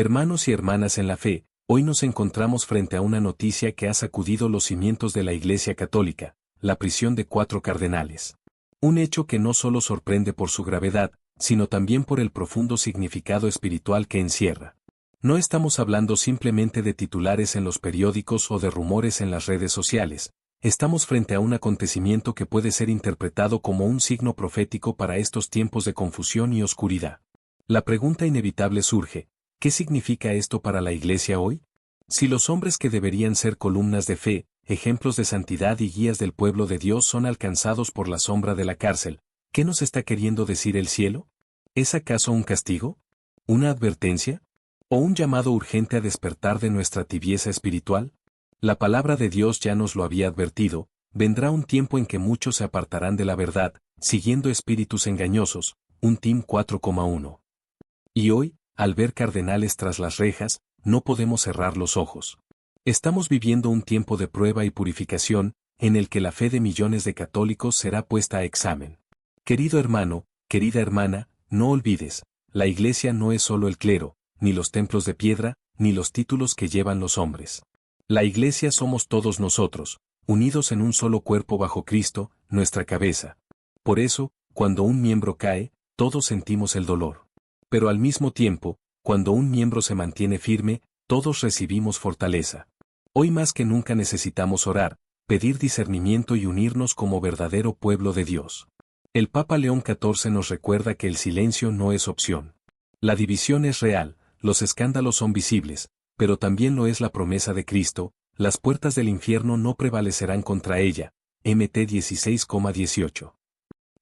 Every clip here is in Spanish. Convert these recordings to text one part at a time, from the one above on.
Hermanos y hermanas en la fe, hoy nos encontramos frente a una noticia que ha sacudido los cimientos de la Iglesia Católica, la prisión de 4 cardenales. Un hecho que no solo sorprende por su gravedad, sino también por el profundo significado espiritual que encierra. No estamos hablando simplemente de titulares en los periódicos o de rumores en las redes sociales. Estamos frente a un acontecimiento que puede ser interpretado como un signo profético para estos tiempos de confusión y oscuridad. La pregunta inevitable surge: ¿qué significa esto para la Iglesia hoy? Si los hombres que deberían ser columnas de fe, ejemplos de santidad y guías del pueblo de Dios son alcanzados por la sombra de la cárcel, ¿qué nos está queriendo decir el cielo? ¿Es acaso un castigo? ¿Una advertencia? ¿O un llamado urgente a despertar de nuestra tibieza espiritual? La palabra de Dios ya nos lo había advertido: vendrá un tiempo en que muchos se apartarán de la verdad, siguiendo espíritus engañosos, 1 Tim 4,1. Y hoy, al ver cardenales tras las rejas, no podemos cerrar los ojos. Estamos viviendo un tiempo de prueba y purificación, en el que la fe de millones de católicos será puesta a examen. Querido hermano, querida hermana, no olvides, la Iglesia no es solo el clero, ni los templos de piedra, ni los títulos que llevan los hombres. La Iglesia somos todos nosotros, unidos en un solo cuerpo bajo Cristo, nuestra cabeza. Por eso, cuando un miembro cae, todos sentimos el dolor. Pero al mismo tiempo, cuando un miembro se mantiene firme, todos recibimos fortaleza. Hoy más que nunca necesitamos orar, pedir discernimiento y unirnos como verdadero pueblo de Dios. El Papa León XIV nos recuerda que el silencio no es opción. La división es real, los escándalos son visibles, pero también lo es la promesa de Cristo: las puertas del infierno no prevalecerán contra ella. Mt 16,18.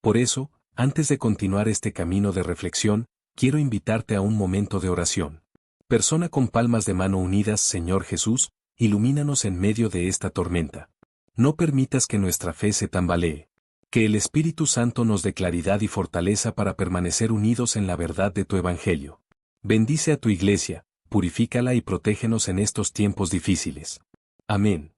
Por eso, antes de continuar este camino de reflexión, quiero invitarte a un momento de oración. Persona con palmas de mano unidas: Señor Jesús, ilumínanos en medio de esta tormenta. No permitas que nuestra fe se tambalee. Que el Espíritu Santo nos dé claridad y fortaleza para permanecer unidos en la verdad de tu Evangelio. Bendice a tu Iglesia, purifícala y protégenos en estos tiempos difíciles. Amén.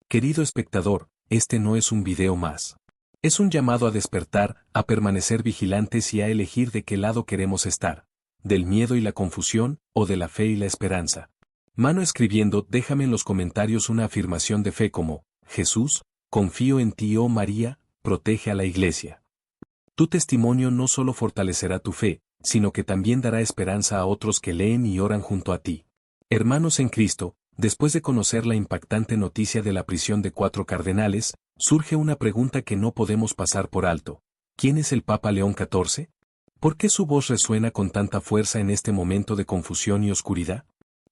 Querido espectador, este no es un video más. Es un llamado a despertar, a permanecer vigilantes y a elegir de qué lado queremos estar: del miedo y la confusión, o de la fe y la esperanza. Mano escribiendo, déjame en los comentarios una afirmación de fe como: Jesús, confío en ti, oh María, protege a la Iglesia. Tu testimonio no solo fortalecerá tu fe, sino que también dará esperanza a otros que leen y oran junto a ti. Hermanos en Cristo, después de conocer la impactante noticia de la prisión de 4 cardenales, surge una pregunta que no podemos pasar por alto: ¿quién es el Papa León XIV? ¿Por qué su voz resuena con tanta fuerza en este momento de confusión y oscuridad?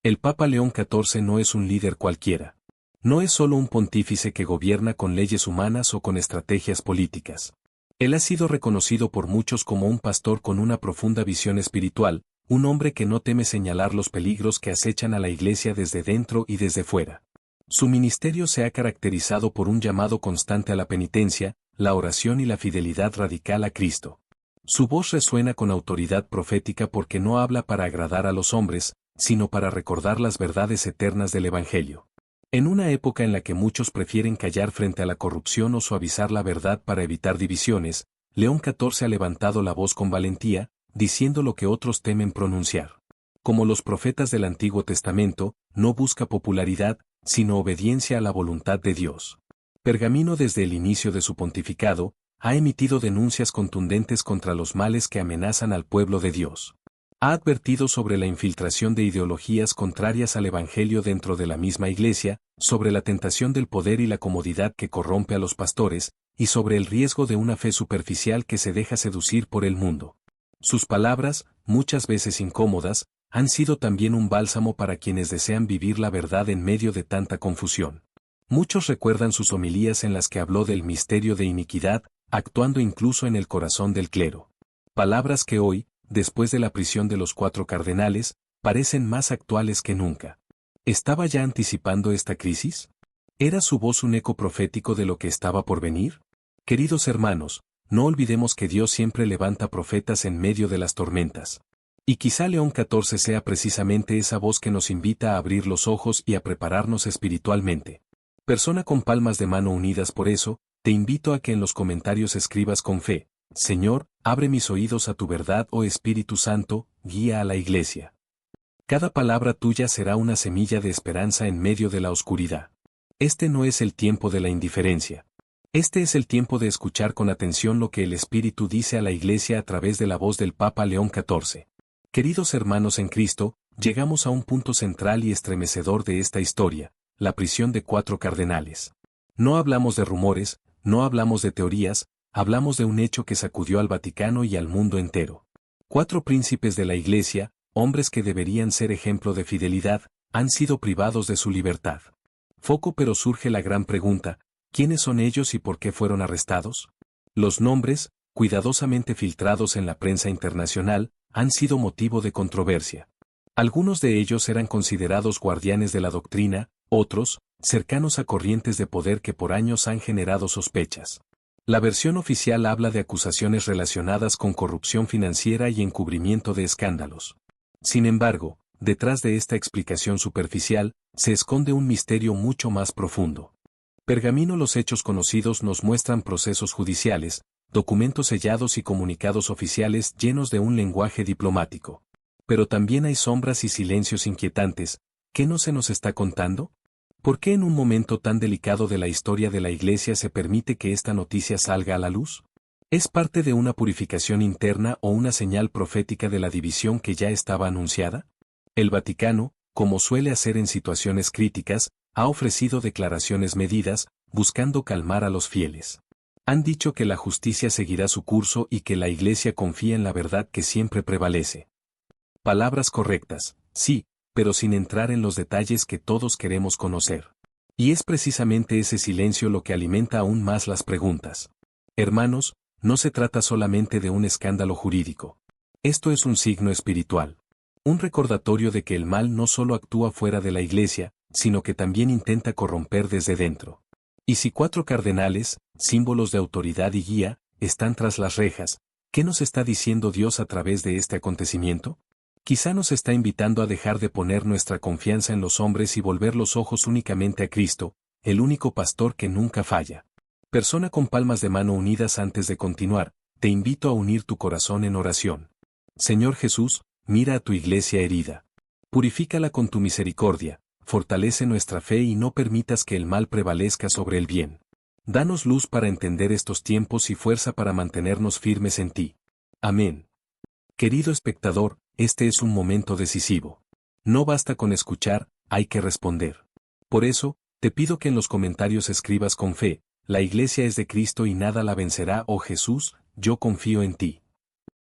El Papa León XIV no es un líder cualquiera. No es solo un pontífice que gobierna con leyes humanas o con estrategias políticas. Él ha sido reconocido por muchos como un pastor con una profunda visión espiritual, un hombre que no teme señalar los peligros que acechan a la Iglesia desde dentro y desde fuera. Su ministerio se ha caracterizado por un llamado constante a la penitencia, la oración y la fidelidad radical a Cristo. Su voz resuena con autoridad profética porque no habla para agradar a los hombres, sino para recordar las verdades eternas del Evangelio. En una época en la que muchos prefieren callar frente a la corrupción o suavizar la verdad para evitar divisiones, León XIV ha levantado la voz con valentía, diciendo lo que otros temen pronunciar. Como los profetas del Antiguo Testamento, no busca popularidad, sino obediencia a la voluntad de Dios. Pergamino, desde el inicio de su pontificado, ha emitido denuncias contundentes contra los males que amenazan al pueblo de Dios. Ha advertido sobre la infiltración de ideologías contrarias al Evangelio dentro de la misma Iglesia, sobre la tentación del poder y la comodidad que corrompe a los pastores, y sobre el riesgo de una fe superficial que se deja seducir por el mundo. Sus palabras, muchas veces incómodas, han sido también un bálsamo para quienes desean vivir la verdad en medio de tanta confusión. Muchos recuerdan sus homilías en las que habló del misterio de iniquidad, actuando incluso en el corazón del clero. Palabras que hoy, después de la prisión de los 4 cardenales, parecen más actuales que nunca. ¿Estaba ya anticipando esta crisis? ¿Era su voz un eco profético de lo que estaba por venir? Queridos hermanos, no olvidemos que Dios siempre levanta profetas en medio de las tormentas. Y quizá León XIV sea precisamente esa voz que nos invita a abrir los ojos y a prepararnos espiritualmente. Persona con palmas de mano unidas, por eso, te invito a que en los comentarios escribas con fe: Señor, abre mis oídos a tu verdad, oh Espíritu Santo, guía a la Iglesia. Cada palabra tuya será una semilla de esperanza en medio de la oscuridad. Este no es el tiempo de la indiferencia. Este es el tiempo de escuchar con atención lo que el Espíritu dice a la Iglesia a través de la voz del Papa León XIV. Queridos hermanos en Cristo, llegamos a un punto central y estremecedor de esta historia, la prisión de 4 cardenales. No hablamos de rumores, no hablamos de teorías, hablamos de un hecho que sacudió al Vaticano y al mundo entero. 4 príncipes de la Iglesia, hombres que deberían ser ejemplo de fidelidad, han sido privados de su libertad. Foco, pero surge la gran pregunta, ¿quiénes son ellos y por qué fueron arrestados? Los nombres, cuidadosamente filtrados en la prensa internacional, han sido motivo de controversia. Algunos de ellos eran considerados guardianes de la doctrina, otros, cercanos a corrientes de poder que por años han generado sospechas. La versión oficial habla de acusaciones relacionadas con corrupción financiera y encubrimiento de escándalos. Sin embargo, detrás de esta explicación superficial, se esconde un misterio mucho más profundo. Pergamino. Los hechos conocidos nos muestran procesos judiciales, documentos sellados y comunicados oficiales llenos de un lenguaje diplomático. Pero también hay sombras y silencios inquietantes. ¿Qué no se nos está contando? ¿Por qué en un momento tan delicado de la historia de la Iglesia se permite que esta noticia salga a la luz? ¿Es parte de una purificación interna o una señal profética de la división que ya estaba anunciada? El Vaticano, como suele hacer en situaciones críticas, ha ofrecido declaraciones medidas, buscando calmar a los fieles. Han dicho que la justicia seguirá su curso y que la Iglesia confía en la verdad que siempre prevalece. Palabras correctas, sí, pero sin entrar en los detalles que todos queremos conocer. Y es precisamente ese silencio lo que alimenta aún más las preguntas. Hermanos, no se trata solamente de un escándalo jurídico. Esto es un signo espiritual. Un recordatorio de que el mal no solo actúa fuera de la Iglesia, sino que también intenta corromper desde dentro. Y si 4 cardenales, símbolos de autoridad y guía, están tras las rejas, ¿qué nos está diciendo Dios a través de este acontecimiento? Quizá nos está invitando a dejar de poner nuestra confianza en los hombres y volver los ojos únicamente a Cristo, el único pastor que nunca falla. Persona con palmas de mano unidas. Antes de continuar, te invito a unir tu corazón en oración. Señor Jesús, mira a tu Iglesia herida. Purifícala con tu misericordia, fortalece nuestra fe y no permitas que el mal prevalezca sobre el bien. Danos luz para entender estos tiempos y fuerza para mantenernos firmes en ti. Amén. Querido espectador, este es un momento decisivo. No basta con escuchar, hay que responder. Por eso, te pido que en los comentarios escribas con fe: la Iglesia es de Cristo y nada la vencerá. Oh Jesús, yo confío en ti.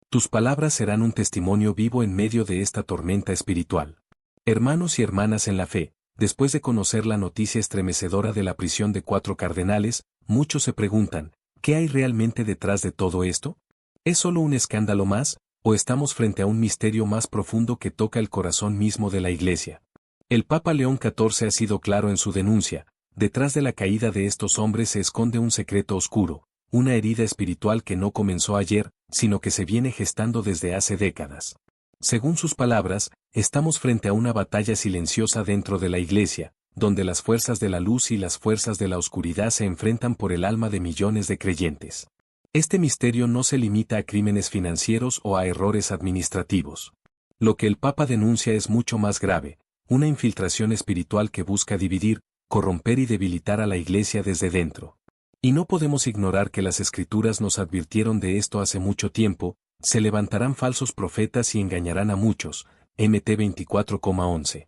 Tus palabras serán un testimonio vivo en medio de esta tormenta espiritual. Hermanos y hermanas en la fe, después de conocer la noticia estremecedora de la prisión de 4 cardenales, muchos se preguntan, ¿qué hay realmente detrás de todo esto? ¿Es solo un escándalo más, o estamos frente a un misterio más profundo que toca el corazón mismo de la Iglesia? El Papa León XIV ha sido claro en su denuncia: detrás de la caída de estos hombres se esconde un secreto oscuro, una herida espiritual que no comenzó ayer, sino que se viene gestando desde hace décadas. Según sus palabras, estamos frente a una batalla silenciosa dentro de la Iglesia, donde las fuerzas de la luz y las fuerzas de la oscuridad se enfrentan por el alma de millones de creyentes. Este misterio no se limita a crímenes financieros o a errores administrativos. Lo que el Papa denuncia es mucho más grave: una infiltración espiritual que busca dividir, corromper y debilitar a la Iglesia desde dentro. Y no podemos ignorar que las Escrituras nos advirtieron de esto hace mucho tiempo: se levantarán falsos profetas y engañarán a muchos. Mt 24,11.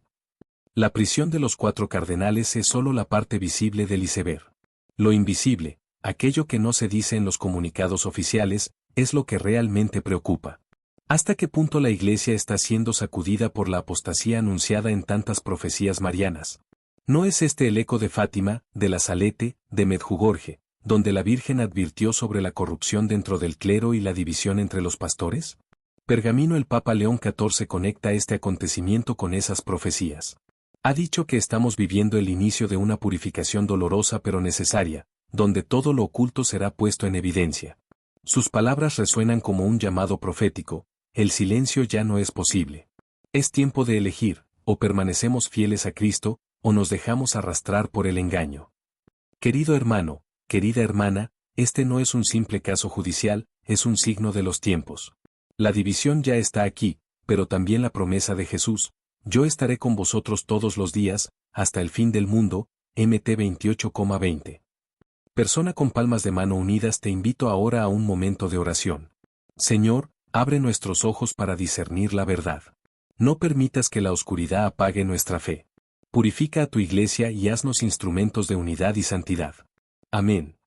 La prisión de los 4 cardenales es solo la parte visible del iceberg. Lo invisible, aquello que no se dice en los comunicados oficiales, es lo que realmente preocupa. ¿Hasta qué punto la Iglesia está siendo sacudida por la apostasía anunciada en tantas profecías marianas? ¿No es este el eco de Fátima, de la Salete, de Medjugorje, donde la Virgen advirtió sobre la corrupción dentro del clero y la división entre los pastores? Pergamino. El Papa León XIV conecta este acontecimiento con esas profecías. Ha dicho que estamos viviendo el inicio de una purificación dolorosa pero necesaria, donde todo lo oculto será puesto en evidencia. Sus palabras resuenan como un llamado profético: el silencio ya no es posible. Es tiempo de elegir: o permanecemos fieles a Cristo, o nos dejamos arrastrar por el engaño. Querido hermano, querida hermana, este no es un simple caso judicial, es un signo de los tiempos. La división ya está aquí, pero también la promesa de Jesús: yo estaré con vosotros todos los días, hasta el fin del mundo. Mt 28,20. Persona con palmas de mano unidas, te invito ahora a un momento de oración. Señor, abre nuestros ojos para discernir la verdad. No permitas que la oscuridad apague nuestra fe. Purifica a tu iglesia y haznos instrumentos de unidad y santidad. Amén.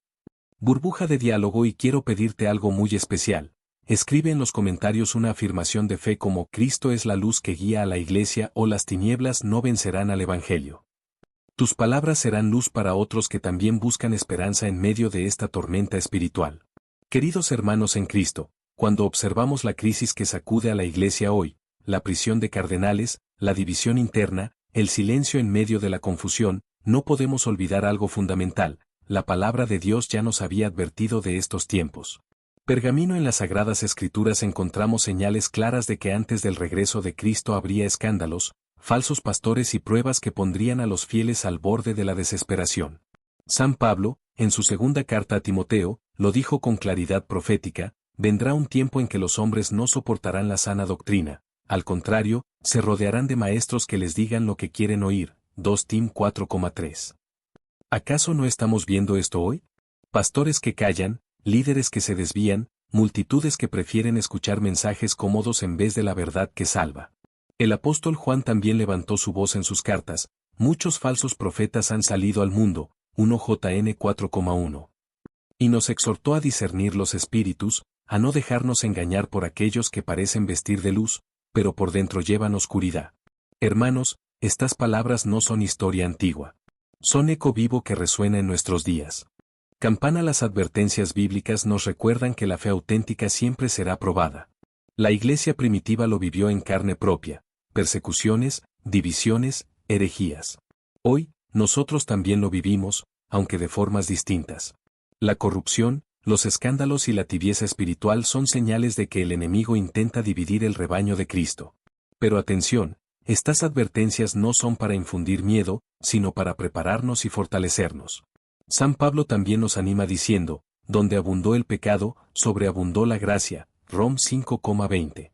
Burbuja de diálogo, y quiero pedirte algo muy especial. Escribe en los comentarios una afirmación de fe como Cristo es la luz que guía a la iglesia o las tinieblas no vencerán al Evangelio. Tus palabras serán luz para otros que también buscan esperanza en medio de esta tormenta espiritual. Queridos hermanos en Cristo, cuando observamos la crisis que sacude a la iglesia hoy, la prisión de cardenales, la división interna, el silencio en medio de la confusión, no podemos olvidar algo fundamental: la palabra de Dios ya nos había advertido de estos tiempos. Pergamino, en las Sagradas Escrituras encontramos señales claras de que antes del regreso de Cristo habría escándalos, falsos pastores y pruebas que pondrían a los fieles al borde de la desesperación. San Pablo, en su segunda carta a Timoteo, lo dijo con claridad profética: vendrá un tiempo en que los hombres no soportarán la sana doctrina, al contrario, se rodearán de maestros que les digan lo que quieren oír. 2 Tim 4,3. ¿Acaso no estamos viendo esto hoy? Pastores que callan, líderes que se desvían, multitudes que prefieren escuchar mensajes cómodos en vez de la verdad que salva. El apóstol Juan también levantó su voz en sus cartas: muchos falsos profetas han salido al mundo. 1 Jn 4,1. Y nos exhortó a discernir los espíritus, a no dejarnos engañar por aquellos que parecen vestir de luz, pero por dentro llevan oscuridad. Hermanos, estas palabras no son historia antigua. Son eco vivo que resuena en nuestros días. Campana, las advertencias bíblicas nos recuerdan que la fe auténtica siempre será probada. La iglesia primitiva lo vivió en carne propia: persecuciones, divisiones, herejías. Hoy, nosotros también lo vivimos, aunque de formas distintas. La corrupción, los escándalos y la tibieza espiritual son señales de que el enemigo intenta dividir el rebaño de Cristo. Pero atención, estas advertencias no son para infundir miedo, sino para prepararnos y fortalecernos. San Pablo también nos anima diciendo: donde abundó el pecado, sobreabundó la gracia. Rom 5,20.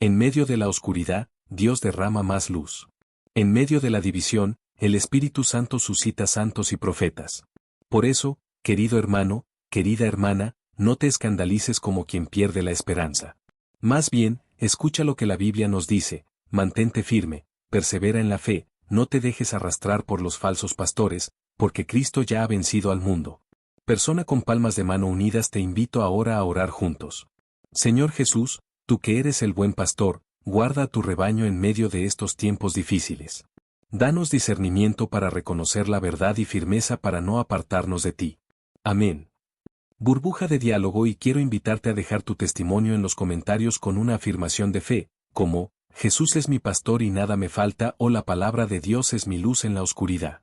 En medio de la oscuridad, Dios derrama más luz. En medio de la división, el Espíritu Santo suscita santos y profetas. Por eso, querido hermano, querida hermana, no te escandalices como quien pierde la esperanza. Más bien, escucha lo que la Biblia nos dice: mantente firme, persevera en la fe, no te dejes arrastrar por los falsos pastores, porque Cristo ya ha vencido al mundo. Persona con palmas de mano unidas, te invito ahora a orar juntos. Señor Jesús, tú que eres el buen pastor, guarda a tu rebaño en medio de estos tiempos difíciles. Danos discernimiento para reconocer la verdad y firmeza para no apartarnos de ti. Amén. Burbuja de diálogo, y quiero invitarte a dejar tu testimonio en los comentarios con una afirmación de fe, como: Jesús es mi pastor y nada me falta, o la palabra de Dios es mi luz en la oscuridad.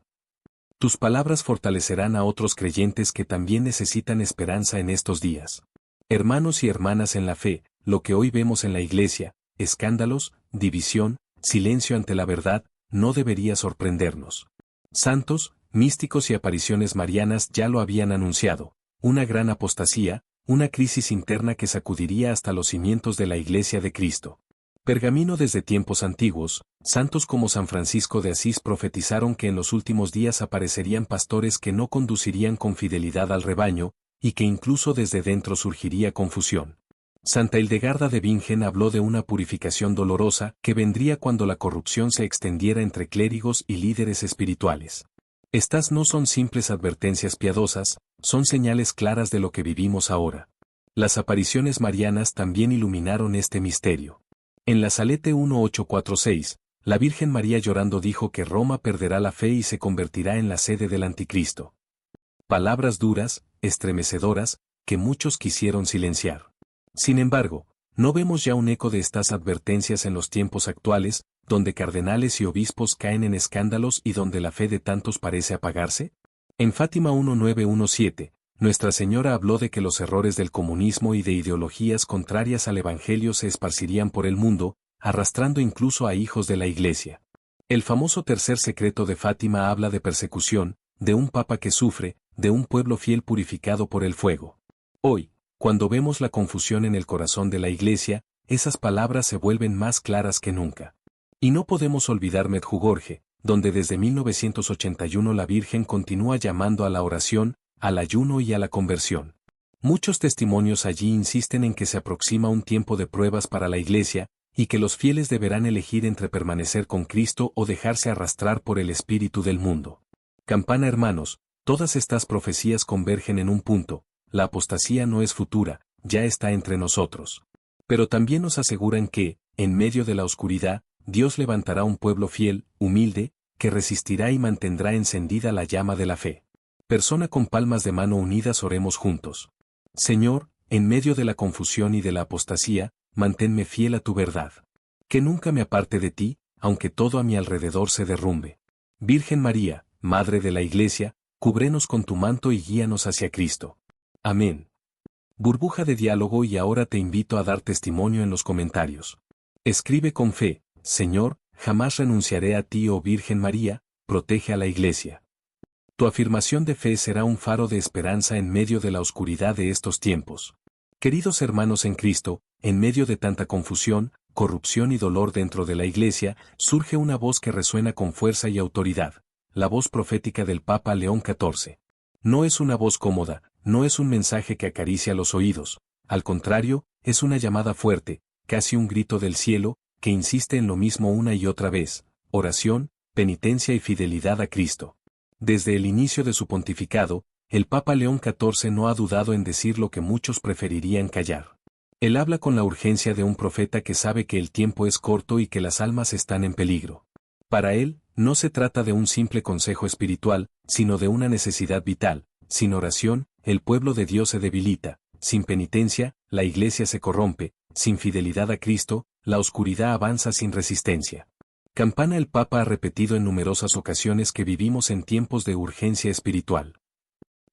Tus palabras fortalecerán a otros creyentes que también necesitan esperanza en estos días. Hermanos y hermanas en la fe, lo que hoy vemos en la iglesia, escándalos, división, silencio ante la verdad, no debería sorprendernos. Santos, místicos y apariciones marianas ya lo habían anunciado: una gran apostasía, una crisis interna que sacudiría hasta los cimientos de la Iglesia de Cristo. Pergamino, desde tiempos antiguos, santos como San Francisco de Asís profetizaron que en los últimos días aparecerían pastores que no conducirían con fidelidad al rebaño, y que incluso desde dentro surgiría confusión. Santa Hildegarda de Bingen habló de una purificación dolorosa que vendría cuando la corrupción se extendiera entre clérigos y líderes espirituales. Estas no son simples advertencias piadosas, son señales claras de lo que vivimos ahora. Las apariciones marianas también iluminaron este misterio. En la Salete 1846, la Virgen María llorando dijo que Roma perderá la fe y se convertirá en la sede del Anticristo. Palabras duras, estremecedoras, que muchos quisieron silenciar. Sin embargo, ¿no vemos ya un eco de estas advertencias en los tiempos actuales, donde cardenales y obispos caen en escándalos y donde la fe de tantos parece apagarse? En Fátima 1917, Nuestra Señora habló de que los errores del comunismo y de ideologías contrarias al Evangelio se esparcirían por el mundo, arrastrando incluso a hijos de la Iglesia. El famoso tercer secreto de Fátima habla de persecución, de un papa que sufre, de un pueblo fiel purificado por el fuego. Hoy, cuando vemos la confusión en el corazón de la Iglesia, esas palabras se vuelven más claras que nunca. Y no podemos olvidar Medjugorje, donde desde 1981 la Virgen continúa llamando a la oración, al ayuno y a la conversión. Muchos testimonios allí insisten en que se aproxima un tiempo de pruebas para la Iglesia, y que los fieles deberán elegir entre permanecer con Cristo o dejarse arrastrar por el espíritu del mundo. Campana hermanos, todas estas profecías convergen en un punto: la apostasía no es futura, ya está entre nosotros. Pero también nos aseguran que, en medio de la oscuridad, Dios levantará un pueblo fiel, humilde, que resistirá y mantendrá encendida la llama de la fe. Persona con palmas de mano unidas, oremos juntos. Señor, en medio de la confusión y de la apostasía, manténme fiel a tu verdad. Que nunca me aparte de ti, aunque todo a mi alrededor se derrumbe. Virgen María, Madre de la Iglesia, cúbrenos con tu manto y guíanos hacia Cristo. Amén. Burbuja de diálogo. Y ahora te invito a dar testimonio en los comentarios. Escribe con fe: Señor, jamás renunciaré a ti, oh Virgen María, protege a la Iglesia. Tu afirmación de fe será un faro de esperanza en medio de la oscuridad de estos tiempos. Queridos hermanos en Cristo, en medio de tanta confusión, corrupción y dolor dentro de la Iglesia, surge una voz que resuena con fuerza y autoridad: la voz profética del Papa León XIV. No es una voz cómoda, no es un mensaje que acaricia los oídos, al contrario, es una llamada fuerte, casi un grito del cielo, que insiste en lo mismo una y otra vez: oración, penitencia y fidelidad a Cristo. Desde el inicio de su pontificado, el Papa León XIV no ha dudado en decir lo que muchos preferirían callar. Él habla con la urgencia de un profeta que sabe que el tiempo es corto y que las almas están en peligro. Para él, no se trata de un simple consejo espiritual, sino de una necesidad vital. Sin oración, el pueblo de Dios se debilita; sin penitencia, la Iglesia se corrompe; sin fidelidad a Cristo, la oscuridad avanza sin resistencia. Campana. El Papa ha repetido en numerosas ocasiones que vivimos en tiempos de urgencia espiritual.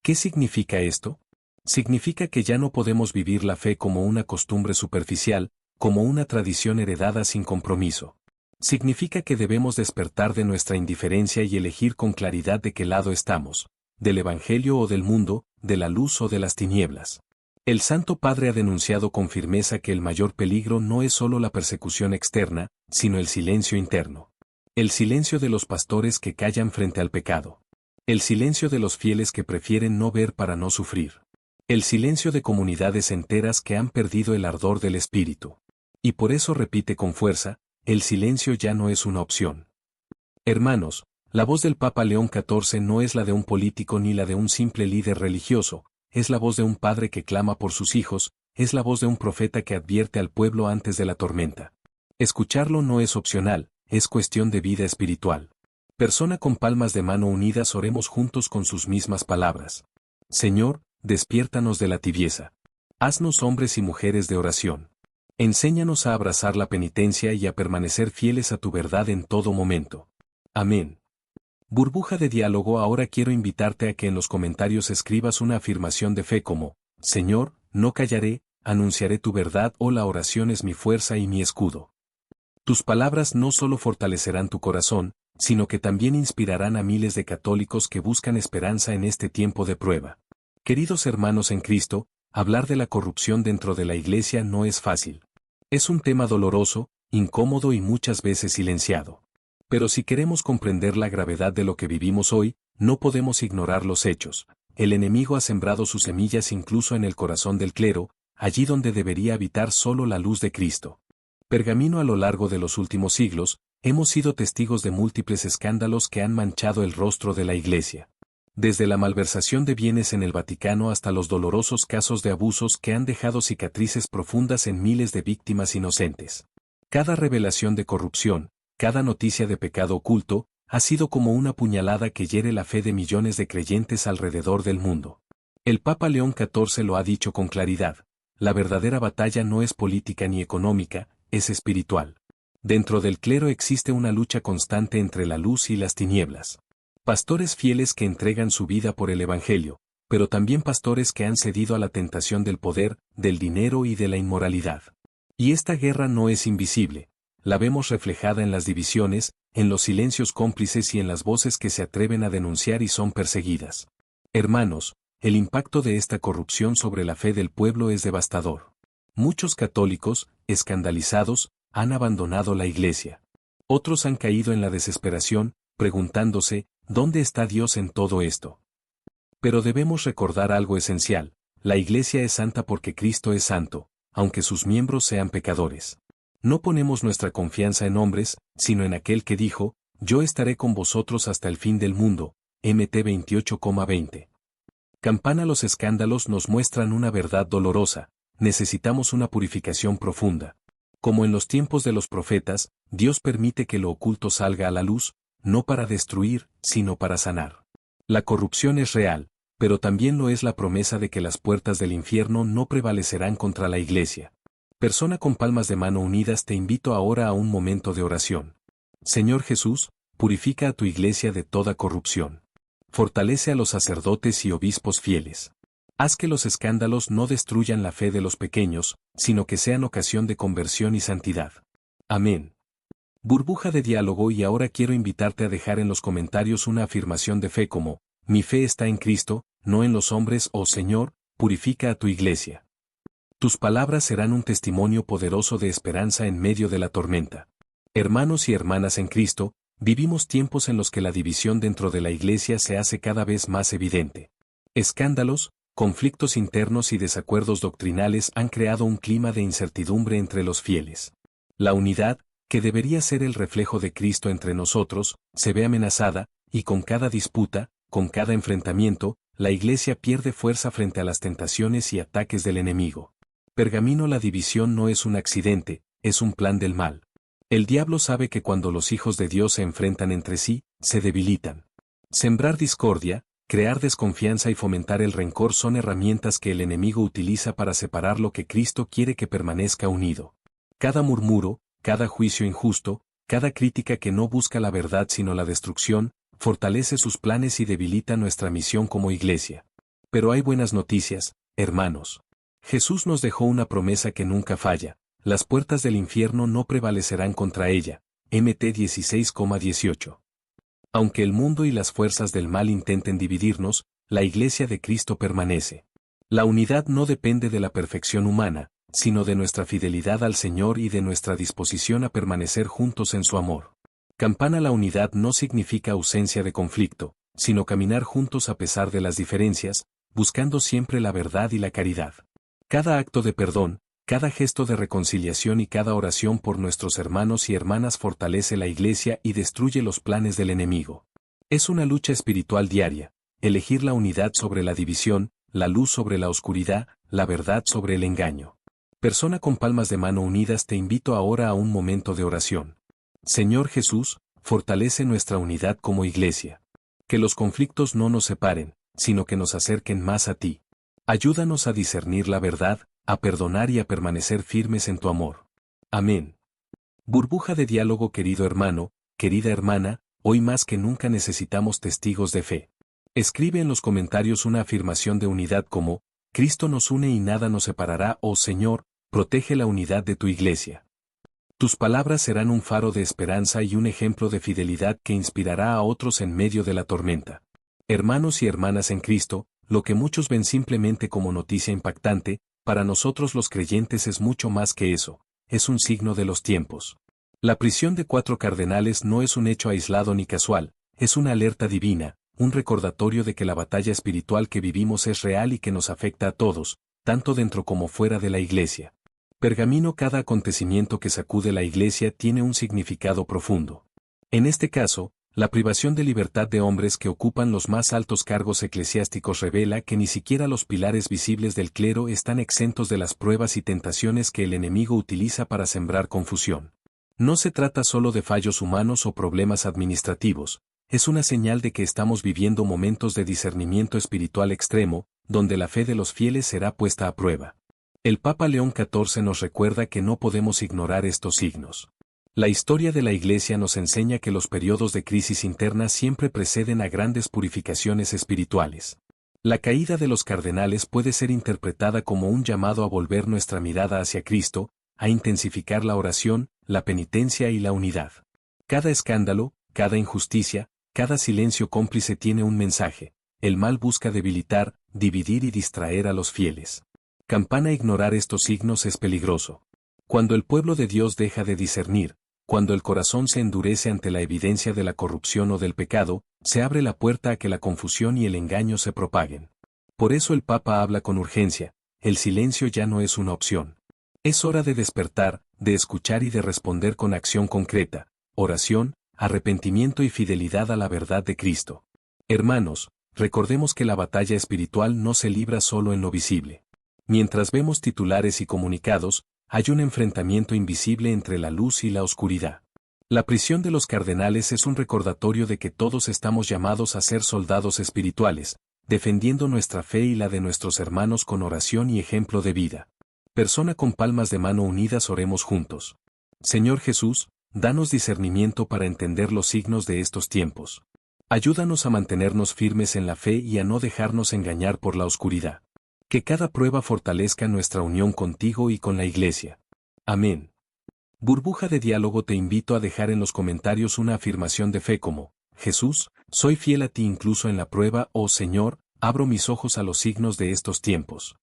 ¿Qué significa esto? Significa que ya no podemos vivir la fe como una costumbre superficial, como una tradición heredada sin compromiso. Significa que debemos despertar de nuestra indiferencia y elegir con claridad de qué lado estamos: del Evangelio o del mundo, de la luz o de las tinieblas. El Santo Padre ha denunciado con firmeza que el mayor peligro no es solo la persecución externa, sino el silencio interno. El silencio de los pastores que callan frente al pecado. El silencio de los fieles que prefieren no ver para no sufrir. El silencio de comunidades enteras que han perdido el ardor del espíritu. Y por eso repite con fuerza: el silencio ya no es una opción. Hermanos, la voz del Papa León XIV no es la de un político ni la de un simple líder religioso, es la voz de un padre que clama por sus hijos, es la voz de un profeta que advierte al pueblo antes de la tormenta. Escucharlo no es opcional, es cuestión de vida espiritual. Persona con palmas de mano unidas, oremos juntos con sus mismas palabras. Señor, despiértanos de la tibieza. Haznos hombres y mujeres de oración. Enséñanos a abrazar la penitencia y a permanecer fieles a tu verdad en todo momento. Amén. Burbuja de diálogo. Ahora quiero invitarte a que en los comentarios escribas una afirmación de fe como: Señor, no callaré, anunciaré tu verdad, o la oración es mi fuerza y mi escudo. Tus palabras no solo fortalecerán tu corazón, sino que también inspirarán a miles de católicos que buscan esperanza en este tiempo de prueba. Queridos hermanos en Cristo, hablar de la corrupción dentro de la Iglesia no es fácil. Es un tema doloroso, incómodo y muchas veces silenciado. Pero si queremos comprender la gravedad de lo que vivimos hoy, no podemos ignorar los hechos. El enemigo ha sembrado sus semillas incluso en el corazón del clero, allí donde debería habitar solo la luz de Cristo. Pergamino. A lo largo de los últimos siglos, hemos sido testigos de múltiples escándalos que han manchado el rostro de la Iglesia. Desde la malversación de bienes en el Vaticano hasta los dolorosos casos de abusos que han dejado cicatrices profundas en miles de víctimas inocentes. Cada revelación de corrupción, cada noticia de pecado oculto, ha sido como una puñalada que hiere la fe de millones de creyentes alrededor del mundo. El Papa León XIV lo ha dicho con claridad: la verdadera batalla no es política ni económica, es espiritual. Dentro del clero existe una lucha constante entre la luz y las tinieblas. Pastores fieles que entregan su vida por el Evangelio, pero también pastores que han cedido a la tentación del poder, del dinero y de la inmoralidad. Y esta guerra no es invisible. La vemos reflejada en las divisiones, en los silencios cómplices y en las voces que se atreven a denunciar y son perseguidas. Hermanos, el impacto de esta corrupción sobre la fe del pueblo es devastador. Muchos católicos, escandalizados, han abandonado la Iglesia. Otros han caído en la desesperación, preguntándose, ¿dónde está Dios en todo esto? Pero debemos recordar algo esencial: la Iglesia es santa porque Cristo es santo, aunque sus miembros sean pecadores. No ponemos nuestra confianza en hombres, sino en aquel que dijo, yo estaré con vosotros hasta el fin del mundo, Mt 28,20. Campana. Los escándalos nos muestran una verdad dolorosa: necesitamos una purificación profunda. Como en los tiempos de los profetas, Dios permite que lo oculto salga a la luz, no para destruir, sino para sanar. La corrupción es real, pero también lo es la promesa de que las puertas del infierno no prevalecerán contra la Iglesia. Persona con palmas de mano unidas, te invito ahora a un momento de oración. Señor Jesús, purifica a tu Iglesia de toda corrupción. Fortalece a los sacerdotes y obispos fieles. Haz que los escándalos no destruyan la fe de los pequeños, sino que sean ocasión de conversión y santidad. Amén. Burbuja de diálogo. Y ahora quiero invitarte a dejar en los comentarios una afirmación de fe como: mi fe está en Cristo, no en los hombres. Oh Señor, purifica a tu Iglesia. Tus palabras serán un testimonio poderoso de esperanza en medio de la tormenta. Hermanos y hermanas en Cristo, vivimos tiempos en los que la división dentro de la Iglesia se hace cada vez más evidente. Escándalos, conflictos internos y desacuerdos doctrinales han creado un clima de incertidumbre entre los fieles. La unidad, que debería ser el reflejo de Cristo entre nosotros, se ve amenazada, y con cada disputa, con cada enfrentamiento, la Iglesia pierde fuerza frente a las tentaciones y ataques del enemigo. Pergamino. La división no es un accidente, es un plan del mal. El diablo sabe que cuando los hijos de Dios se enfrentan entre sí, se debilitan. Sembrar discordia, crear desconfianza y fomentar el rencor son herramientas que el enemigo utiliza para separar lo que Cristo quiere que permanezca unido. Cada murmuro, cada juicio injusto, cada crítica que no busca la verdad sino la destrucción, fortalece sus planes y debilita nuestra misión como Iglesia. Pero hay buenas noticias, hermanos. Jesús nos dejó una promesa que nunca falla: las puertas del infierno no prevalecerán contra ella, Mt 16,18. Aunque el mundo y las fuerzas del mal intenten dividirnos, la Iglesia de Cristo permanece. La unidad no depende de la perfección humana, sino de nuestra fidelidad al Señor y de nuestra disposición a permanecer juntos en su amor. Campana. La unidad no significa ausencia de conflicto, sino caminar juntos a pesar de las diferencias, buscando siempre la verdad y la caridad. Cada acto de perdón, cada gesto de reconciliación y cada oración por nuestros hermanos y hermanas fortalece la Iglesia y destruye los planes del enemigo. Es una lucha espiritual diaria: elegir la unidad sobre la división, la luz sobre la oscuridad, la verdad sobre el engaño. Persona con palmas de mano unidas, te invito ahora a un momento de oración. Señor Jesús, fortalece nuestra unidad como Iglesia. Que los conflictos no nos separen, sino que nos acerquen más a ti. Ayúdanos a discernir la verdad, a perdonar y a permanecer firmes en tu amor. Amén. Burbuja de diálogo. Querido hermano, querida hermana, hoy más que nunca necesitamos testigos de fe. Escribe en los comentarios una afirmación de unidad como: Cristo nos une y nada nos separará. Oh Señor, protege la unidad de tu Iglesia. Tus palabras serán un faro de esperanza y un ejemplo de fidelidad que inspirará a otros en medio de la tormenta. Hermanos y hermanas en Cristo, lo que muchos ven simplemente como noticia impactante, para nosotros los creyentes es mucho más que eso: es un signo de los tiempos. La prisión de 4 cardenales no es un hecho aislado ni casual, es una alerta divina, un recordatorio de que la batalla espiritual que vivimos es real y que nos afecta a todos, tanto dentro como fuera de la Iglesia. Pergamino. Cada acontecimiento que sacude la Iglesia tiene un significado profundo. En este caso, la privación de libertad de hombres que ocupan los más altos cargos eclesiásticos revela que ni siquiera los pilares visibles del clero están exentos de las pruebas y tentaciones que el enemigo utiliza para sembrar confusión. No se trata solo de fallos humanos o problemas administrativos, es una señal de que estamos viviendo momentos de discernimiento espiritual extremo, donde la fe de los fieles será puesta a prueba. El Papa León XIV nos recuerda que no podemos ignorar estos signos. La historia de la Iglesia nos enseña que los periodos de crisis interna siempre preceden a grandes purificaciones espirituales. La caída de los cardenales puede ser interpretada como un llamado a volver nuestra mirada hacia Cristo, a intensificar la oración, la penitencia y la unidad. Cada escándalo, cada injusticia, cada silencio cómplice tiene un mensaje: el mal busca debilitar, dividir y distraer a los fieles. Campana. Ignorar estos signos es peligroso. Cuando el pueblo de Dios deja de discernir, Cuando el corazón se endurece ante la evidencia de la corrupción o del pecado, se abre la puerta a que la confusión y el engaño se propaguen. Por eso el Papa habla con urgencia: el silencio ya no es una opción. Es hora de despertar, de escuchar y de responder con acción concreta, oración, arrepentimiento y fidelidad a la verdad de Cristo. Hermanos, recordemos que la batalla espiritual no se libra solo en lo visible. Mientras vemos titulares y comunicados, hay un enfrentamiento invisible entre la luz y la oscuridad. La prisión de los cardenales es un recordatorio de que todos estamos llamados a ser soldados espirituales, defendiendo nuestra fe y la de nuestros hermanos con oración y ejemplo de vida. Persona con palmas de mano unidas, oremos juntos. Señor Jesús, danos discernimiento para entender los signos de estos tiempos. Ayúdanos a mantenernos firmes en la fe y a no dejarnos engañar por la oscuridad. Que cada prueba fortalezca nuestra unión contigo y con la Iglesia. Amén. Burbuja de diálogo. Te invito a dejar en los comentarios una afirmación de fe como: Jesús, soy fiel a ti incluso en la prueba. Oh Señor, abro mis ojos a los signos de estos tiempos.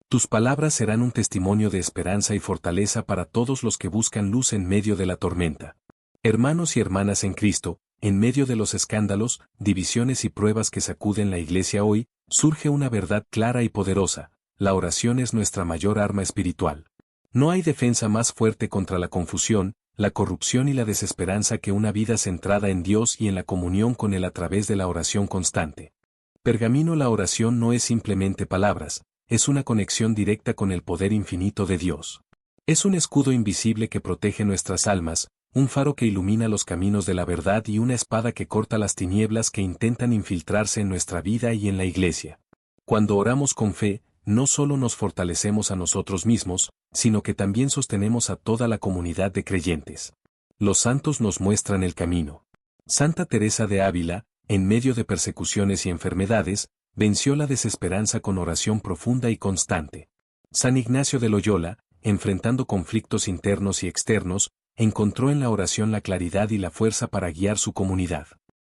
Tus palabras serán un testimonio de esperanza y fortaleza para todos los que buscan luz en medio de la tormenta. Hermanos y hermanas en Cristo, en medio de los escándalos, divisiones y pruebas que sacuden la Iglesia hoy, surge una verdad clara y poderosa: la oración es nuestra mayor arma espiritual. No hay defensa más fuerte contra la confusión, la corrupción y la desesperanza que una vida centrada en Dios y en la comunión con Él a través de la oración constante. Pergamino. La oración no es simplemente palabras, es una conexión directa con el poder infinito de Dios. Es un escudo invisible que protege nuestras almas, un faro que ilumina los caminos de la verdad y una espada que corta las tinieblas que intentan infiltrarse en nuestra vida y en la Iglesia. Cuando oramos con fe, no solo nos fortalecemos a nosotros mismos, sino que también sostenemos a toda la comunidad de creyentes. Los santos nos muestran el camino. Santa Teresa de Ávila, en medio de persecuciones y enfermedades, venció la desesperanza con oración profunda y constante. San Ignacio de Loyola, enfrentando conflictos internos y externos, encontró en la oración la claridad y la fuerza para guiar su comunidad.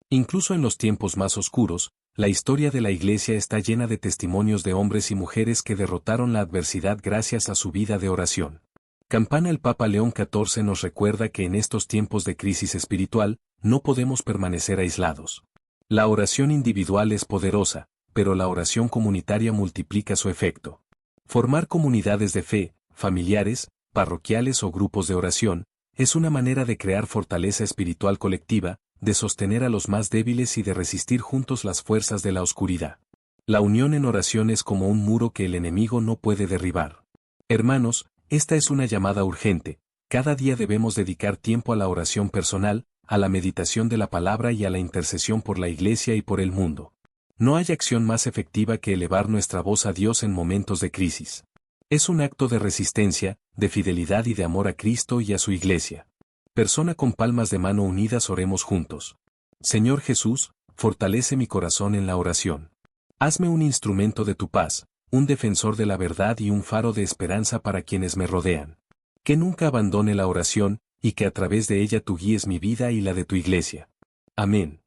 Incluso en los tiempos más oscuros, la historia de la Iglesia está llena de testimonios de hombres y mujeres que derrotaron la adversidad gracias a su vida de oración. Campana. El Papa León XIV nos recuerda que en estos tiempos de crisis espiritual, no podemos permanecer aislados. La oración individual es poderosa, pero la oración comunitaria multiplica su efecto. Formar comunidades de fe, familiares, parroquiales o grupos de oración, es una manera de crear fortaleza espiritual colectiva, de sostener a los más débiles y de resistir juntos las fuerzas de la oscuridad. La unión en oración es como un muro que el enemigo no puede derribar. Hermanos, esta es una llamada urgente. Cada día debemos dedicar tiempo a la oración personal, a la meditación de la palabra y a la intercesión por la Iglesia y por el mundo. No hay acción más efectiva que elevar nuestra voz a Dios en momentos de crisis. Es un acto de resistencia, de fidelidad y de amor a Cristo y a su Iglesia. Persona con palmas de mano unidas, oremos juntos. Señor Jesús, fortalece mi corazón en la oración. Hazme un instrumento de tu paz, un defensor de la verdad y un faro de esperanza para quienes me rodean. Que nunca abandone la oración, y que a través de ella tú guíes mi vida y la de tu Iglesia. Amén.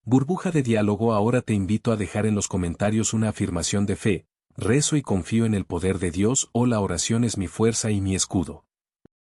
Burbuja de diálogo. Ahora te invito a dejar en los comentarios una afirmación de fe: rezo y confío en el poder de Dios, o la oración es mi fuerza y mi escudo.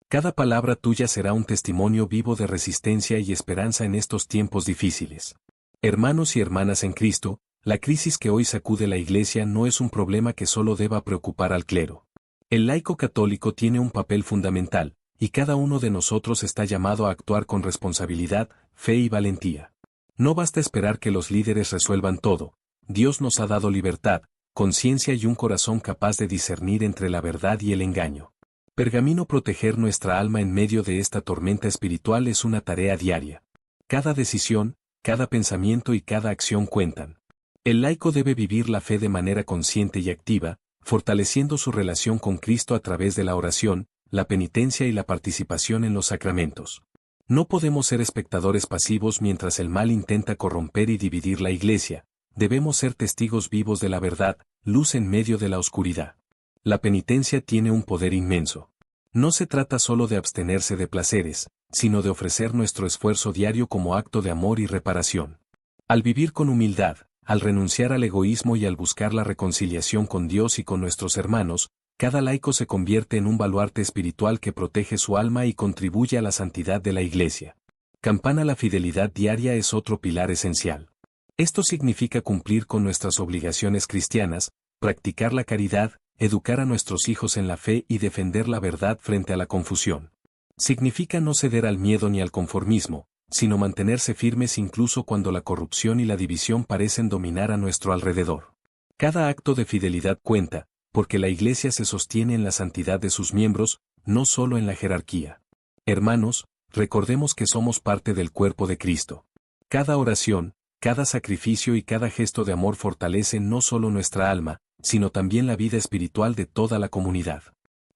Cada palabra tuya será un testimonio vivo de resistencia y esperanza en estos tiempos difíciles. Hermanos y hermanas en Cristo, la crisis que hoy sacude la Iglesia no es un problema que solo deba preocupar al clero. El laico católico tiene un papel fundamental, y cada uno de nosotros está llamado a actuar con responsabilidad, fe y valentía. No basta esperar que los líderes resuelvan todo. Dios nos ha dado libertad, conciencia y un corazón capaz de discernir entre la verdad y el engaño. Pergamino. Proteger nuestra alma en medio de esta tormenta espiritual es una tarea diaria. Cada decisión, cada pensamiento y cada acción cuentan. El laico debe vivir la fe de manera consciente y activa, fortaleciendo su relación con Cristo a través de la oración, la penitencia y la participación en los sacramentos. No podemos ser espectadores pasivos mientras el mal intenta corromper y dividir la Iglesia. Debemos ser testigos vivos de la verdad, luz en medio de la oscuridad. La penitencia tiene un poder inmenso. No se trata solo de abstenerse de placeres, sino de ofrecer nuestro esfuerzo diario como acto de amor y reparación. Al vivir con humildad, al renunciar al egoísmo y al buscar la reconciliación con Dios y con nuestros hermanos, Cada laico se convierte en un baluarte espiritual que protege su alma y contribuye a la santidad de la Iglesia. Campana. La fidelidad diaria es otro pilar esencial. Esto significa cumplir con nuestras obligaciones cristianas, practicar la caridad, educar a nuestros hijos en la fe y defender la verdad frente a la confusión. Significa no ceder al miedo ni al conformismo, sino mantenerse firmes incluso cuando la corrupción y la división parecen dominar a nuestro alrededor. Cada acto de fidelidad cuenta, porque la Iglesia se sostiene en la santidad de sus miembros, no solo en la jerarquía. Hermanos, recordemos que somos parte del cuerpo de Cristo. Cada oración, cada sacrificio y cada gesto de amor fortalecen no solo nuestra alma, sino también la vida espiritual de toda la comunidad.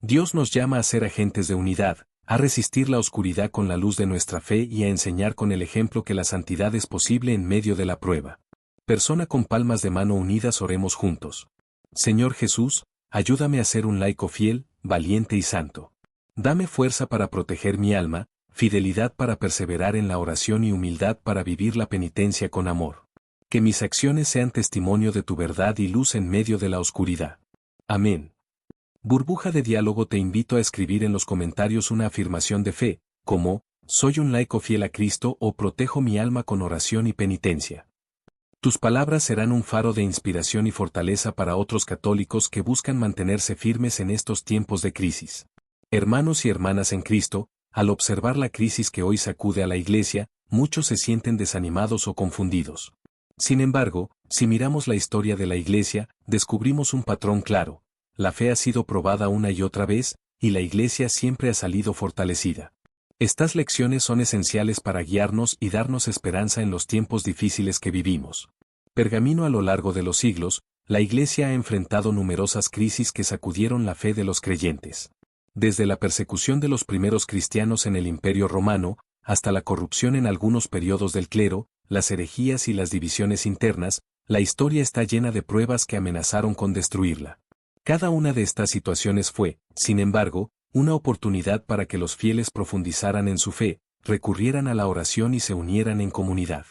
Dios nos llama a ser agentes de unidad, a resistir la oscuridad con la luz de nuestra fe y a enseñar con el ejemplo que la santidad es posible en medio de la prueba. Persona con palmas de mano unidas, oremos juntos. Señor Jesús, ayúdame a ser un laico fiel, valiente y santo. Dame fuerza para proteger mi alma, fidelidad para perseverar en la oración y humildad para vivir la penitencia con amor. Que mis acciones sean testimonio de tu verdad y luz en medio de la oscuridad. Amén. Burbuja de diálogo. Te invito a escribir en los comentarios una afirmación de fe, como, soy un laico fiel a Cristo o protejo mi alma con oración y penitencia. Tus palabras serán un faro de inspiración y fortaleza para otros católicos que buscan mantenerse firmes en estos tiempos de crisis. Hermanos y hermanas en Cristo, al observar la crisis que hoy sacude a la Iglesia, muchos se sienten desanimados o confundidos. Sin embargo, si miramos la historia de la Iglesia, descubrimos un patrón claro. La fe ha sido probada una y otra vez, y la Iglesia siempre ha salido fortalecida. Estas lecciones son esenciales para guiarnos y darnos esperanza en los tiempos difíciles que vivimos. Pergamino. A lo largo de los siglos, la Iglesia ha enfrentado numerosas crisis que sacudieron la fe de los creyentes. Desde la persecución de los primeros cristianos en el Imperio Romano, hasta la corrupción en algunos periodos del clero, las herejías y las divisiones internas, la historia está llena de pruebas que amenazaron con destruirla. Cada una de estas situaciones fue, sin embargo, una oportunidad para que los fieles profundizaran en su fe, recurrieran a la oración y se unieran en comunidad.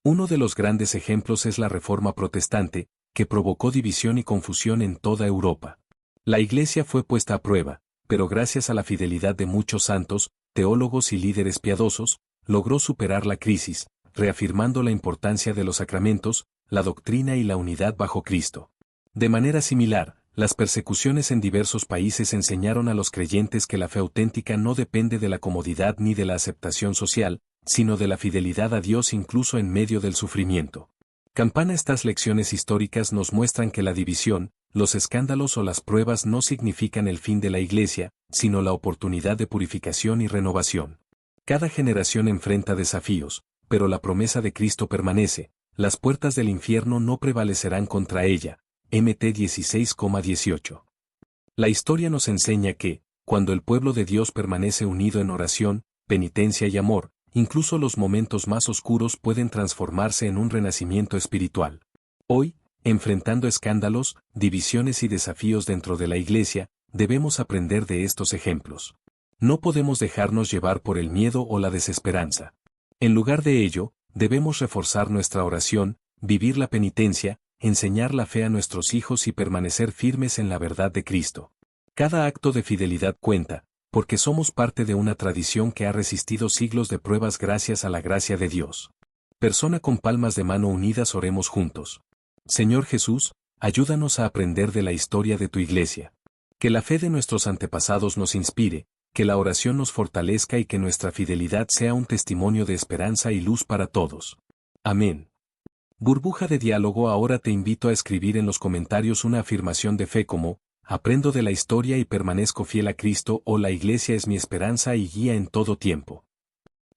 Uno de los grandes ejemplos es la Reforma Protestante, que provocó división y confusión en toda Europa. La Iglesia fue puesta a prueba, pero gracias a la fidelidad de muchos santos, teólogos y líderes piadosos, logró superar la crisis, reafirmando la importancia de los sacramentos, la doctrina y la unidad bajo Cristo. De manera similar, las persecuciones en diversos países enseñaron a los creyentes que la fe auténtica no depende de la comodidad ni de la aceptación social, sino de la fidelidad a Dios incluso en medio del sufrimiento. Campana. Estas lecciones históricas nos muestran que la división, los escándalos o las pruebas no significan el fin de la Iglesia, sino la oportunidad de purificación y renovación. Cada generación enfrenta desafíos, pero la promesa de Cristo permanece, las puertas del infierno no prevalecerán contra ella. Mt 16,18. La historia nos enseña que, cuando el pueblo de Dios permanece unido en oración, penitencia y amor, incluso los momentos más oscuros pueden transformarse en un renacimiento espiritual. Hoy, enfrentando escándalos, divisiones y desafíos dentro de la Iglesia, debemos aprender de estos ejemplos. No podemos dejarnos llevar por el miedo o la desesperanza. En lugar de ello, debemos reforzar nuestra oración, vivir la penitencia, enseñar la fe a nuestros hijos y permanecer firmes en la verdad de Cristo. Cada acto de fidelidad cuenta, porque somos parte de una tradición que ha resistido siglos de pruebas gracias a la gracia de Dios. Persona con palmas de mano unidas, oremos juntos. Señor Jesús, ayúdanos a aprender de la historia de tu Iglesia. Que la fe de nuestros antepasados nos inspire, que la oración nos fortalezca y que nuestra fidelidad sea un testimonio de esperanza y luz para todos. Amén. Burbuja de diálogo. Ahora te invito a escribir en los comentarios una afirmación de fe como, aprendo de la historia y permanezco fiel a Cristo o la Iglesia es mi esperanza y guía en todo tiempo.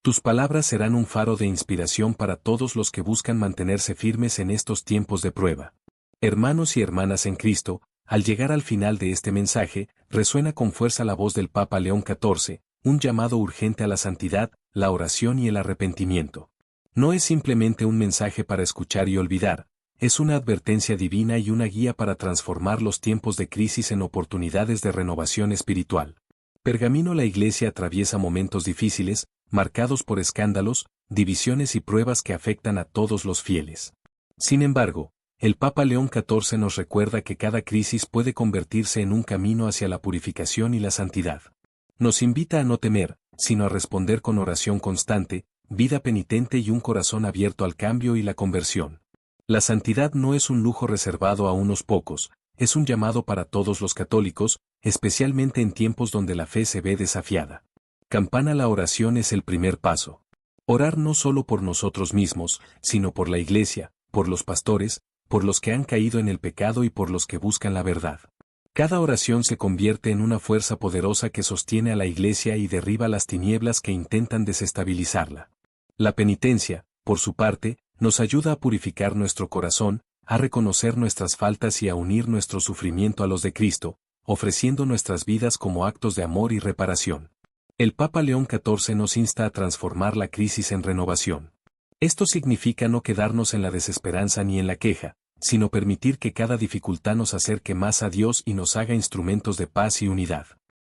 Tus palabras serán un faro de inspiración para todos los que buscan mantenerse firmes en estos tiempos de prueba. Hermanos y hermanas en Cristo, al llegar al final de este mensaje, resuena con fuerza la voz del Papa León XIV, un llamado urgente a la santidad, la oración y el arrepentimiento. No es simplemente un mensaje para escuchar y olvidar, es una advertencia divina y una guía para transformar los tiempos de crisis en oportunidades de renovación espiritual. Pergamino. La Iglesia atraviesa momentos difíciles, marcados por escándalos, divisiones y pruebas que afectan a todos los fieles. Sin embargo, el Papa León XIV nos recuerda que cada crisis puede convertirse en un camino hacia la purificación y la santidad. Nos invita a no temer, sino a responder con oración constante, vida penitente y un corazón abierto al cambio y la conversión. La santidad no es un lujo reservado a unos pocos, es un llamado para todos los católicos, especialmente en tiempos donde la fe se ve desafiada. Campana. La oración es el primer paso. Orar no solo por nosotros mismos, sino por la Iglesia, por los pastores, por los que han caído en el pecado y por los que buscan la verdad. Cada oración se convierte en una fuerza poderosa que sostiene a la Iglesia y derriba las tinieblas que intentan desestabilizarla. La penitencia, por su parte, nos ayuda a purificar nuestro corazón, a reconocer nuestras faltas y a unir nuestro sufrimiento a los de Cristo, ofreciendo nuestras vidas como actos de amor y reparación. El Papa León XIV nos insta a transformar la crisis en renovación. Esto significa no quedarnos en la desesperanza ni en la queja, sino permitir que cada dificultad nos acerque más a Dios y nos haga instrumentos de paz y unidad.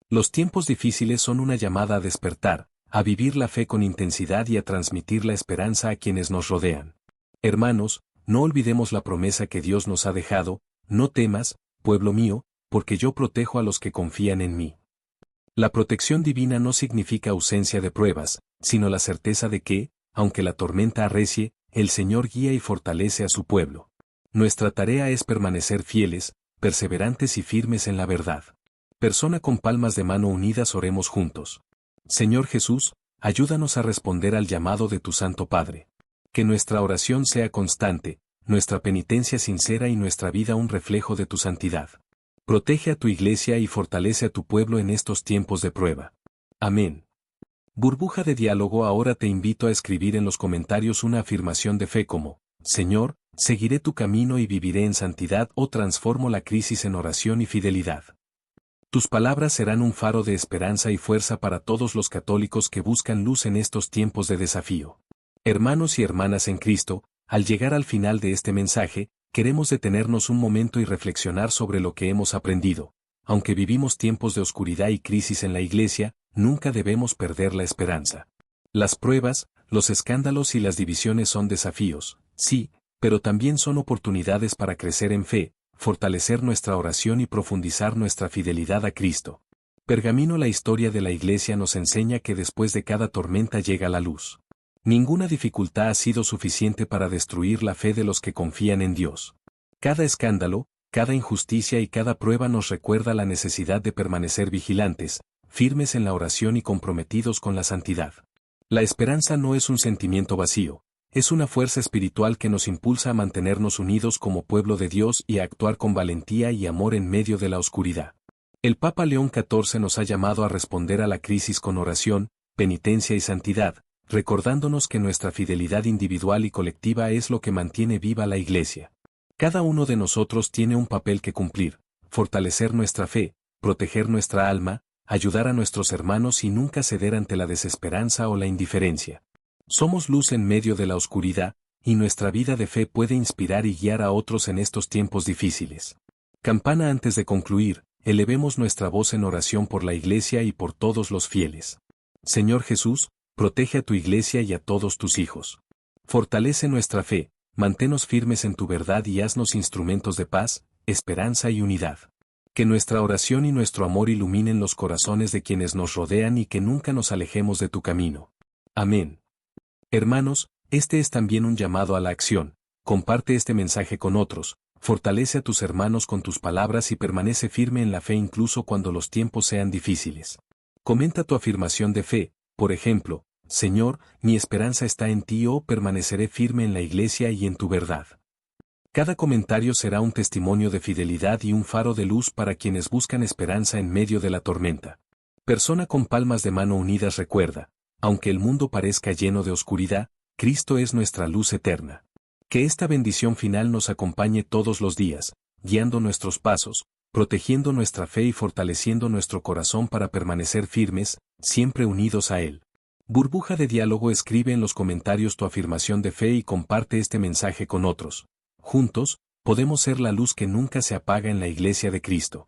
Los tiempos difíciles son una llamada a despertar, a vivir la fe con intensidad y a transmitir la esperanza a quienes nos rodean. Hermanos, no olvidemos la promesa que Dios nos ha dejado: no temas, pueblo mío, porque yo protejo a los que confían en mí. La protección divina no significa ausencia de pruebas, sino la certeza de que, aunque la tormenta arrecie, el Señor guía y fortalece a su pueblo. Nuestra tarea es permanecer fieles, perseverantes y firmes en la verdad. Persona con palmas de mano unidas, oremos juntos. Señor Jesús, ayúdanos a responder al llamado de tu Santo Padre. Que nuestra oración sea constante, nuestra penitencia sincera y nuestra vida un reflejo de tu santidad. Protege a tu Iglesia y fortalece a tu pueblo en estos tiempos de prueba. Amén. Burbuja de diálogo. Ahora te invito a escribir en los comentarios una afirmación de fe como: Señor, seguiré tu camino y viviré en santidad, o transformo la crisis en oración y fidelidad. Tus palabras serán un faro de esperanza y fuerza para todos los católicos que buscan luz en estos tiempos de desafío. Hermanos y hermanas en Cristo, al llegar al final de este mensaje, queremos detenernos un momento y reflexionar sobre lo que hemos aprendido. Aunque vivimos tiempos de oscuridad y crisis en la Iglesia, nunca debemos perder la esperanza. Las pruebas, los escándalos y las divisiones son desafíos, sí, pero también son oportunidades para crecer en fe, fortalecer nuestra oración y profundizar nuestra fidelidad a Cristo. Pergamino. La historia de la Iglesia nos enseña que después de cada tormenta llega la luz. Ninguna dificultad ha sido suficiente para destruir la fe de los que confían en Dios. Cada escándalo, cada injusticia y cada prueba nos recuerda la necesidad de permanecer vigilantes, firmes en la oración y comprometidos con la santidad. La esperanza no es un sentimiento vacío, es una fuerza espiritual que nos impulsa a mantenernos unidos como pueblo de Dios y a actuar con valentía y amor en medio de la oscuridad. El Papa León XIV nos ha llamado a responder a la crisis con oración, penitencia y santidad, recordándonos que nuestra fidelidad individual y colectiva es lo que mantiene viva la Iglesia. Cada uno de nosotros tiene un papel que cumplir: fortalecer nuestra fe, proteger nuestra alma, ayudar a nuestros hermanos y nunca ceder ante la desesperanza o la indiferencia. Somos luz en medio de la oscuridad, y nuestra vida de fe puede inspirar y guiar a otros en estos tiempos difíciles. Campana. Antes de concluir, elevemos nuestra voz en oración por la Iglesia y por todos los fieles. Señor Jesús, protege a tu Iglesia y a todos tus hijos. Fortalece nuestra fe, manténnos firmes en tu verdad y haznos instrumentos de paz, esperanza y unidad. Que nuestra oración y nuestro amor iluminen los corazones de quienes nos rodean y que nunca nos alejemos de tu camino. Amén. Hermanos, este es también un llamado a la acción. Comparte este mensaje con otros, fortalece a tus hermanos con tus palabras y permanece firme en la fe incluso cuando los tiempos sean difíciles. Comenta tu afirmación de fe, por ejemplo: Señor, mi esperanza está en ti, o permaneceré firme en la Iglesia y en tu verdad. Cada comentario será un testimonio de fidelidad y un faro de luz para quienes buscan esperanza en medio de la tormenta. Persona con palmas de mano unidas, recuerda: aunque el mundo parezca lleno de oscuridad, Cristo es nuestra luz eterna. Que esta bendición final nos acompañe todos los días, guiando nuestros pasos, protegiendo nuestra fe y fortaleciendo nuestro corazón para permanecer firmes, siempre unidos a Él. Burbuja de diálogo. Escribe en los comentarios tu afirmación de fe y comparte este mensaje con otros. Juntos, podemos ser la luz que nunca se apaga en la Iglesia de Cristo.